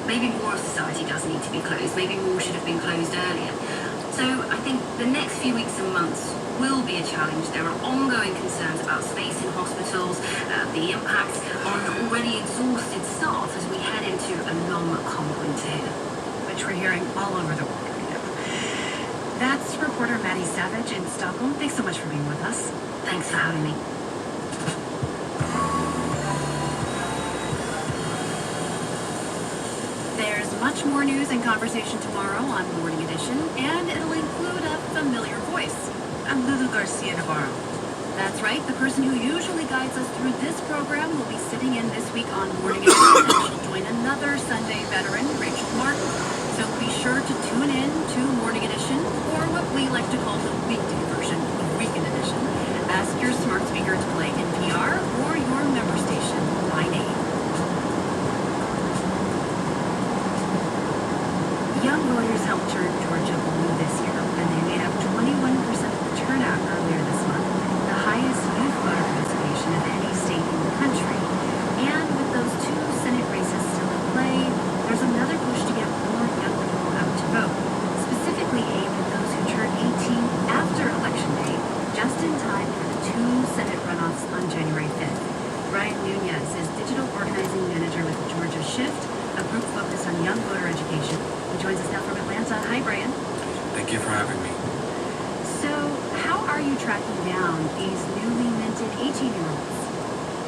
Maybe more of society does need to be closed. Maybe more should have been closed earlier. So I think the next few weeks and months will be a challenge. There are ongoing concerns about space in hospitals, the impact on already exhausted staff as we head into a long, cold winter here. Which we're hearing all over the world right now. That's reporter Maddie Savage in Stockholm. Thanks so much for being with us. Thanks for having me. There's much more news and conversation tomorrow on Morning Edition, and it'll include a familiar voice. I'm Lulu Garcia Navarro. That's right, the person who usually guides us through this program will be sitting in this week on Morning Edition, and she'll join another Sunday veteran, Rachel Martin. So be sure to tune in to Morning Edition, or what we like to call the weekday version of Weekend Edition. Ask your smart speaker to play NPR or your member station by name. Young voters helped turn Georgia blue this year, and they made up 21% of the turnout earlier this month, the highest youth voter participation of any state in the country. And with those two Senate races still in play, there's another push to get more young people out to vote, specifically aimed at those who turn 18 after Election Day, just in time for the two Senate runoffs on January 5th. Brian Nunez is Digital Organizing Manager with Georgia Shift, a group focused on young voter education. He joins us now from Atlanta. Hi, Brian. Thank you for having me. So, how are you tracking down these newly minted 18-year-olds?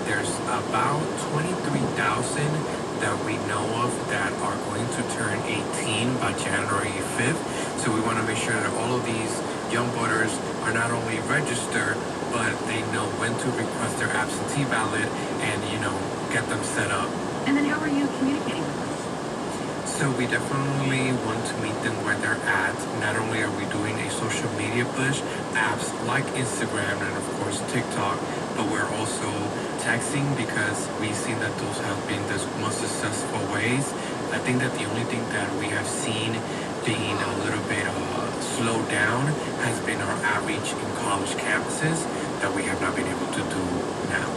There's about 23,000 that we know of that are going to turn 18 by January 5th. So we want to make sure that all of these young voters are not only registered, but they know when to request their absentee ballot and, get them set up. And then how are you communicating with them? So we definitely want to meet them where they're at. Not only are we doing a social media push, apps like Instagram and of course TikTok, but we're also texting because we've seen that those have been the most successful ways. I think that the only thing that we have seen being a little bit slowed down has been our outreach in college campuses that we have not been able to do now.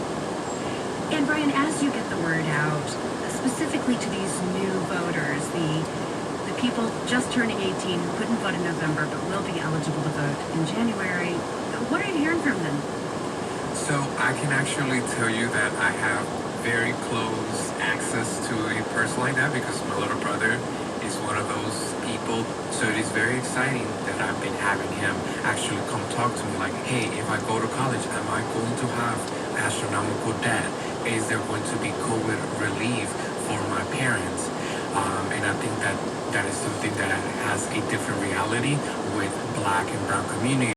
And Brian, as you get the word out, specifically to these new voters, the people just turning 18 who couldn't vote in November but will be eligible to vote in January, what are you hearing from them? So I can actually tell you that I have very close access to a person like that because my little brother is one of those people. So it is very exciting that I've been having him actually come talk to me like, hey, if I go to college, am I going to have astronomical debt? Is there going to be COVID relief for my parents? And I think that is something that has a different reality with Black and brown communities.